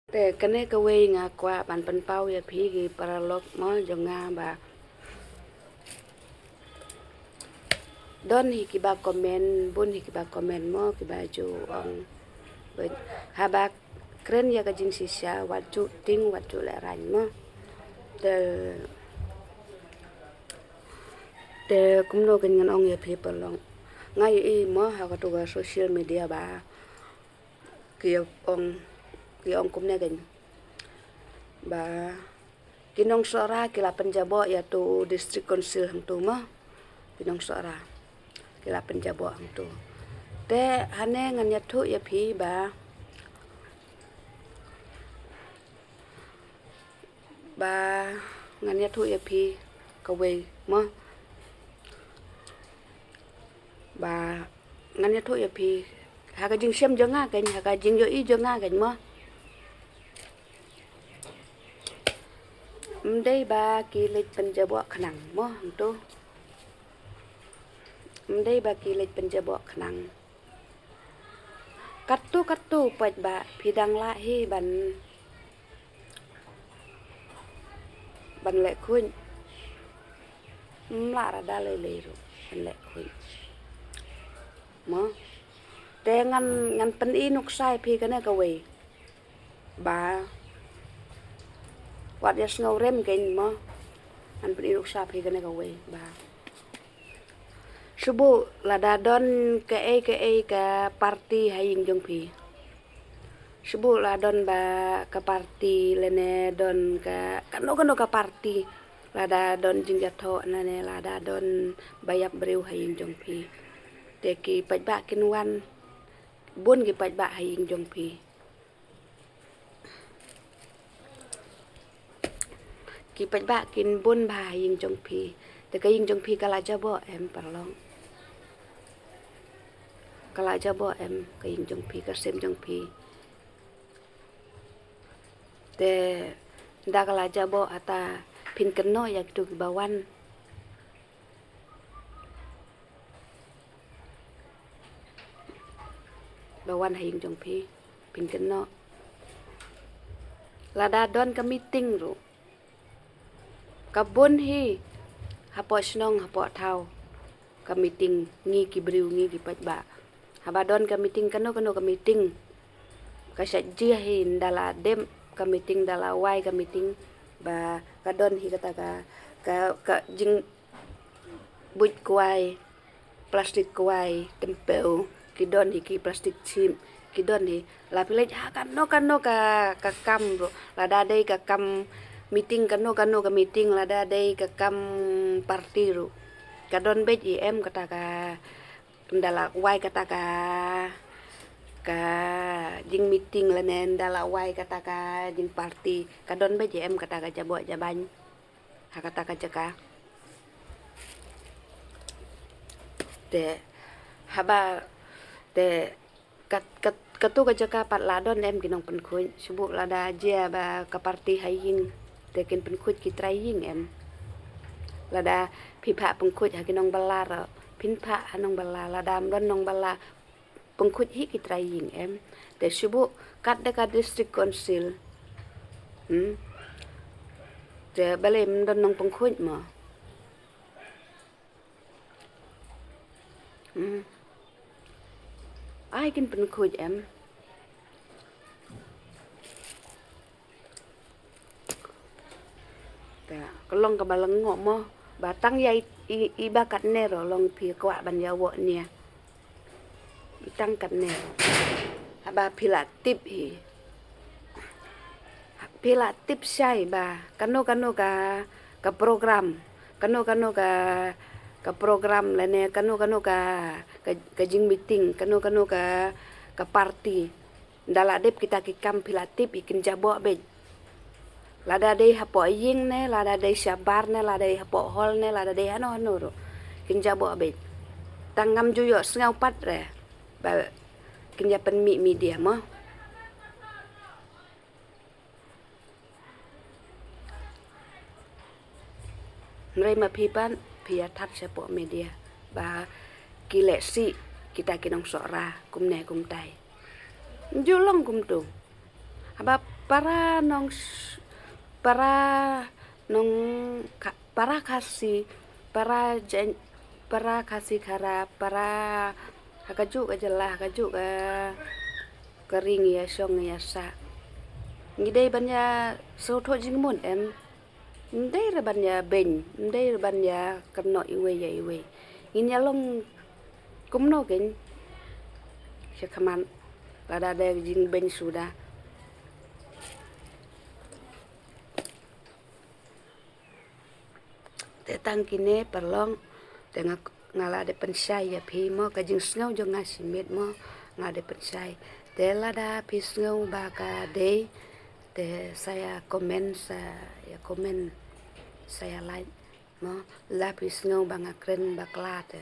Te kene ka wei nga kwa ban pan pau ya phi gi paralok mo jonga ba don hi ki ba comment bun hi ki ba comment mo ki ba ju ong ha ba kren ya ka jing sisya wat ju ting wat ju la ran mo te kum no kan ngan ong ya phi Pohlong ngai i mo ha ka tu ga social media ba ki ong kum ne gan ba kinong sohra kila penjaboh ya tu district council hang tu mah kinong sohra kila penjaboh hang tu te hane ngan ya thu ya phi ba ngan ya thu ya phi ka wei mah ba ngan ya thu ya phi ha ka jing sem jonga kan ha ka jing yo i jonga kan mo đây ba kỳ lịch penjaboh khnang mo hang tu đây ba kỳ lịch penjaboh khnang katu paidbah phidang la hi ban le khun la ra da le ru ban le khun mo te ngan pen i nuk sai phi kana ka we ba wat ya ngau rem ken mo an pen i nuk sai phi kana ka we ba subuh lada don ke party haying jong phi subuh la don ba ka party lene don ka kano ka party lada don jing jatho nane lada don bayap breu haying jong phi te ki paidbah kin wan bun ki paidbah haying jong phi ki paidbah kin bun ba haying jong phi te ka ying jong phi kala jaboh em Pohlong kala jaboh em ka ying jong phi ka sem jong phi te nda kala jaboh ata phin keno yak tu bawan haying jong phi phin keno lada don ka meeting ru kabun hi hapo snong hapo thau ka meeting ngi ki briu ngi ki paidbah habadon ka meeting kano ka meeting ka sajia hi ndala dem ka meeting dala wai ka meeting ba kadon hi kata ka jing buj kuai plastik kuai tempel kidon hi ki plastik phim kidon hi la pilej ha kano ka kam ro la da dei ka kam meeting kano ka meeting la da dei ka kam party ro kadon beit em kata ka ndala wai kata ka jing meeting la nen dala wai kata ka jing party kadon beit em kata ka jaboh jaban ha kata ka jaka te haba te katu ka jaka pat ladon em kinong pen khoi subuh lada jia ba ka party haying te kin pen khoi ki trying em lada phipha pen khoi ha kinong bala ro phin pha hanong bala ladam don nong bala pen khoi hi ki trying em te subuh kat de ka district council te balem don nong pen khoi mo ai kin pen khoi em ta kolong ka balang ngo mo batang yai iba kat ne ro long phi kwa ban ya wo nia tang kat ne ba phila tip hi phila tip sai ba kano ka program kano ka program la ne kano ka jing meeting kano ka party ndala dep kita ki kam phila tip ikin jaboh beit lada dei hapo ying ne lada dei sabar ne lada dei hapo hol ne lada dei hano ro kin jaboh beit tangam juyo sngau pat re ba kin ya pen media mo ngai ma phi pan phi that sapo media ba kilesi kita kinong sohra kum ne kum tai julong kum tu habab para nong para nong para kasih para kasih kara para hakajuk ajalah hakajuk kering ya song ya sa ngidei banya sotho jingmon em ndei ra banya ben ndei ra banya kano iwe ya iwe inyalong kumno gen syakaman pada ada jing ben sudah tetang kine perlong tengah ngala de pensai ya phi mo ka jing snau jo ngasimet mo ngade pensai tela da pisngau ba ka de te saya komen saya like mo la pisngau ba ngakren ba kla te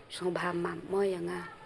song ba mam mo ya nga